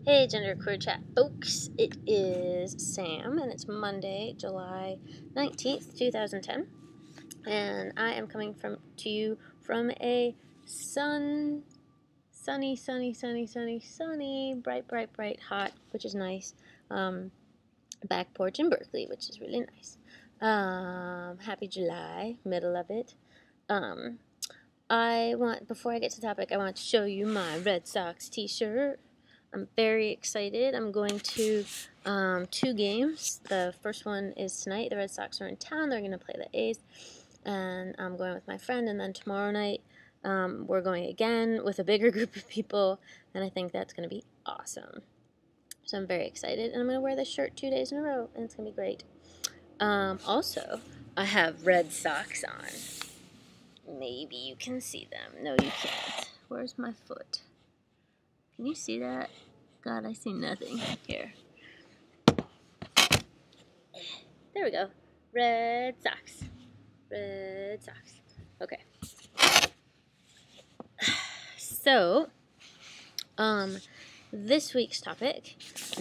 Hey, GenderqueerChat folks, it is Sam, and it's Monday, July 19th, 2010, and I am coming to you from a sunny, bright, hot, which is nice, back porch in Berkeley, which is really nice. Happy July, middle of it. Before I get to the topic, I want to show you my Red Sox t-shirt. I'm very excited. I'm going to 2 games. The first one is tonight. The Red Sox are in town. They're going to play the A's. And I'm going with my friend. And then tomorrow night, we're going again with a bigger group of people. And I think that's going to be awesome. So I'm very excited. And I'm going to wear this shirt 2 days in a row. And it's going to be great. Also, I have red socks on. Maybe you can see them. No, you can't. Where's my foot? Can you see that? God, I see nothing. Here. There we go. Red socks. Red socks. Okay. So, this week's topic,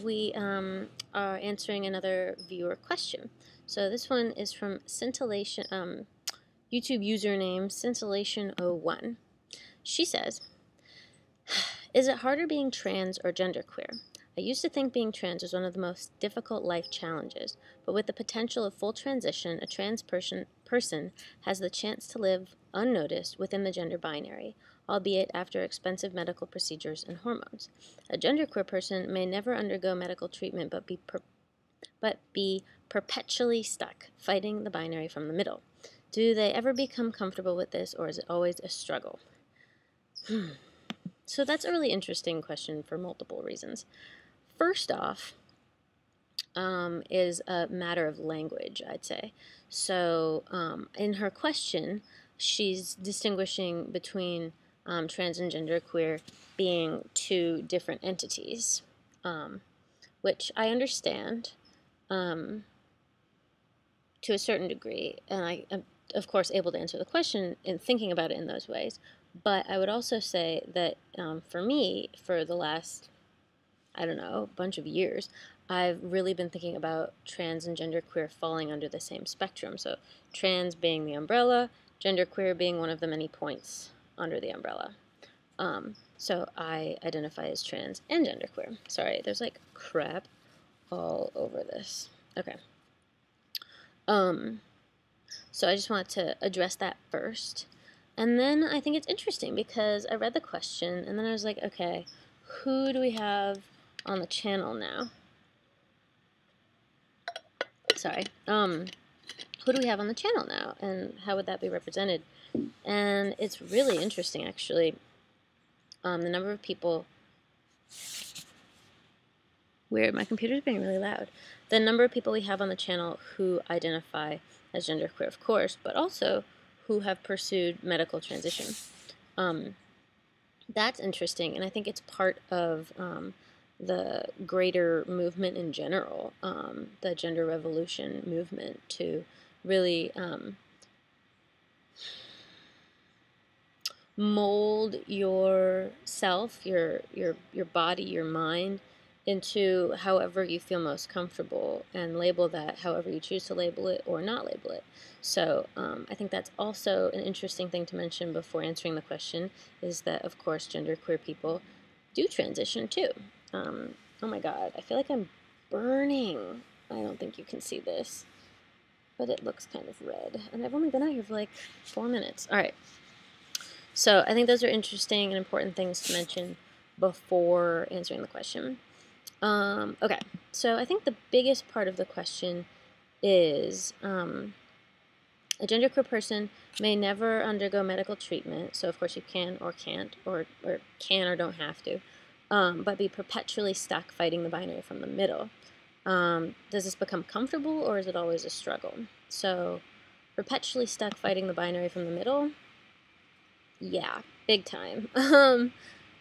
we are answering another viewer question. So this one is from Scintillation, YouTube username Scintillation01. She says, is it harder being trans or genderqueer? I used to think being trans was one of the most difficult life challenges, but with the potential of full transition, a trans person has the chance to live unnoticed within the gender binary, albeit after expensive medical procedures and hormones. A genderqueer person may never undergo medical treatment but be perpetually stuck, fighting the binary from the middle. Do they ever become comfortable with this, or is it always a struggle? So that's a really interesting question for multiple reasons. First off, is a matter of language, I'd say. So in her question, she's distinguishing between trans and genderqueer being 2 different entities, which I understand to a certain degree, and I am, of course, able to answer the question in thinking about it in those ways. But I would also say that for me, for the last, I don't know, bunch of years, I've really been thinking about trans and genderqueer falling under the same spectrum. So trans being the umbrella, genderqueer being one of the many points under the umbrella. So I identify as trans and genderqueer. Sorry, there's like crap all over this. Okay. So I just wanted to address that first. And then I think it's interesting because I read the question and then I was like, okay, who do we have on the channel now? Sorry. Who do we have on the channel now, and how would that be represented? And it's really interesting, actually. The number of people... Weird, my computer's being really loud. The number of people we have on the channel who identify as genderqueer, of course, but also who have pursued medical transition. That's interesting, and I think it's part of the greater movement in general, the gender revolution movement, to really mold yourself, your body, your mind, into however you feel most comfortable, and label that however you choose to label it or not label it. So I think that's also an interesting thing to mention before answering the question, is that, of course, genderqueer people do transition too. Oh my god, I feel like I'm burning. I don't think you can see this, but it looks kind of red. And I've only been out here for like 4 minutes. Alright, so I think those are interesting and important things to mention before answering the question. Okay, so I think the biggest part of the question is a genderqueer person may never undergo medical treatment, so of course you can or can't, or can or don't have to, but be perpetually stuck fighting the binary from the middle. Does this become comfortable, or is it always a struggle? So, perpetually stuck fighting the binary from the middle? Yeah, big time.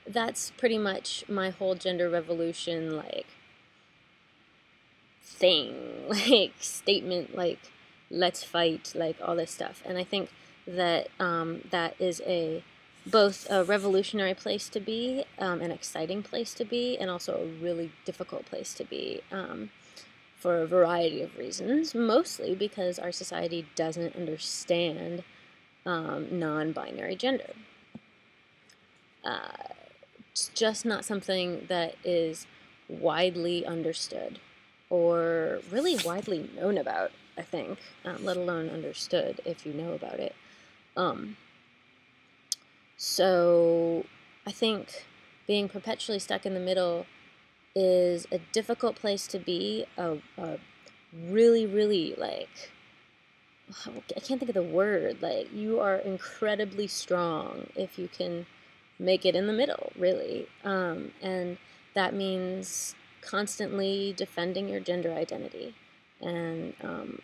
That's pretty much my whole gender revolution, like, thing, like, statement, like, let's fight, like, all this stuff. And I think that that is a both a revolutionary place to be, an exciting place to be, and also a really difficult place to be, for a variety of reasons, mostly because our society doesn't understand non-binary gender. It's just not something that is widely understood or really widely known about, I think, let alone understood if you know about it. So I think being perpetually stuck in the middle is a difficult place to be, a really, really, like, I can't think of the word, like, you are incredibly strong if you can make it in the middle, really. And that means constantly defending your gender identity, and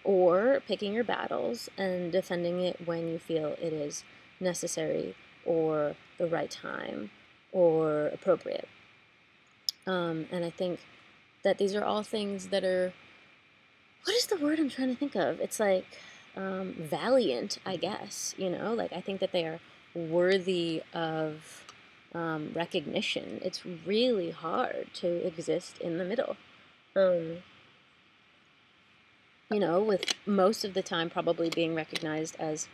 or picking your battles and defending it when you feel it is necessary or the right time or appropriate. And I think that these are all things that are, what is the word I'm trying to think of? It's like valiant, I guess, you know? Like, I think that they are worthy of recognition. It's really hard to exist in the middle. You know, with most of the time probably being recognized as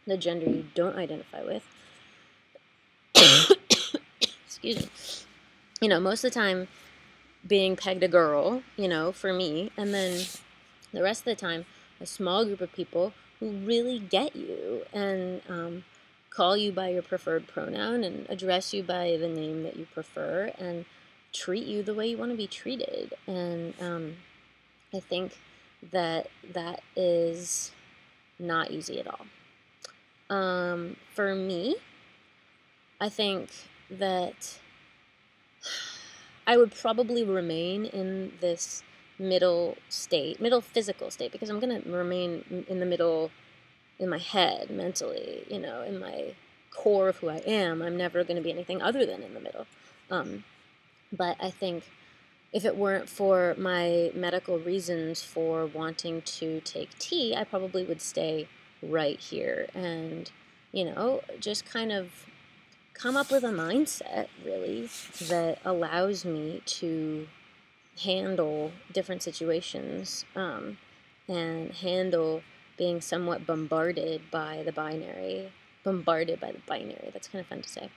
the gender you don't identify with. Excuse me. You know, most of the time being pegged a girl, you know, for me, and then the rest of the time a small group of people who really get you and call you by your preferred pronoun and address you by the name that you prefer and treat you the way you want to be treated. And I think that that is not easy at all. For me, I think that I would probably remain in this middle state, middle physical state, because I'm going to remain in the middle in my head, mentally, you know, in my core of who I am. I'm never going to be anything other than in the middle. But I think if it weren't for my medical reasons for wanting to take tea, I probably would stay right here and, you know, just kind of come up with a mindset, really, that allows me to handle different situations and handle being somewhat bombarded by the binary. Bombarded by the binary. That's kind of fun to say.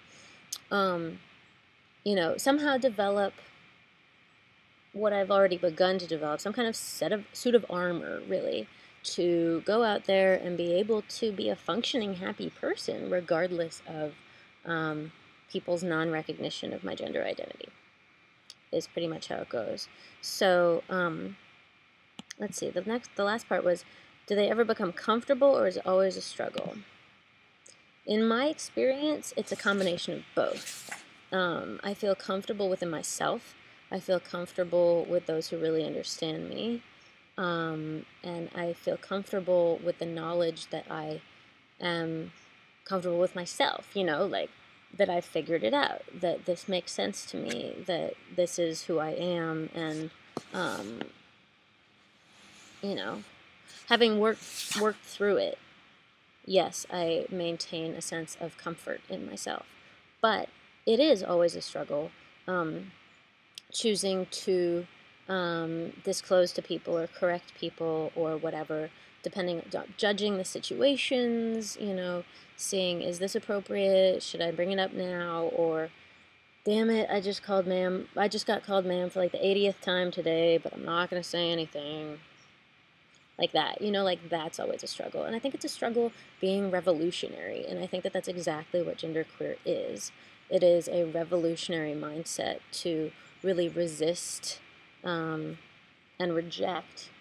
You know, somehow develop what I've already begun to develop, some kind of suit of armor, really, to go out there and be able to be a functioning, happy person, regardless of people's non-recognition of my gender identity, is pretty much how it goes. So, let's see, the last part was, do they ever become comfortable, or is it always a struggle? In my experience, it's a combination of both. I feel comfortable within myself. I feel comfortable with those who really understand me. And I feel comfortable with the knowledge that I am comfortable with myself, you know, like that I've figured it out, that this makes sense to me, that this is who I am, and, you know, having worked through it, yes, I maintain a sense of comfort in myself. But it is always a struggle choosing to disclose to people or correct people or whatever, depending, judging the situations, you know, seeing, is this appropriate? Should I bring it up now? Or, damn it, I just got called ma'am for like the 80th time today, but I'm not going to say anything. Like that, you know, like that's always a struggle. And I think it's a struggle being revolutionary. And I think that that's exactly what genderqueer is. It is a revolutionary mindset to really resist and reject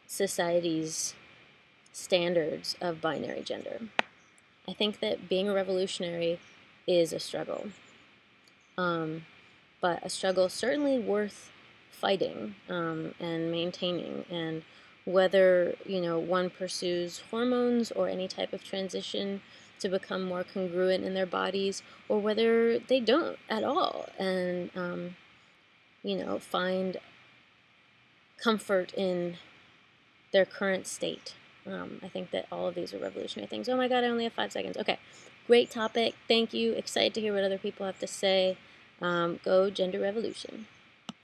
society's standards of binary gender. I think that being a revolutionary is a struggle, but a struggle certainly worth fighting and maintaining. And whether, you know, one pursues hormones or any type of transition to become more congruent in their bodies, or whether they don't at all and, you know, find comfort in their current state. I think that all of these are revolutionary things. Oh my God, I only have 5 seconds. Okay. Great topic. Thank you. Excited to hear what other people have to say. Go Gender Revolution.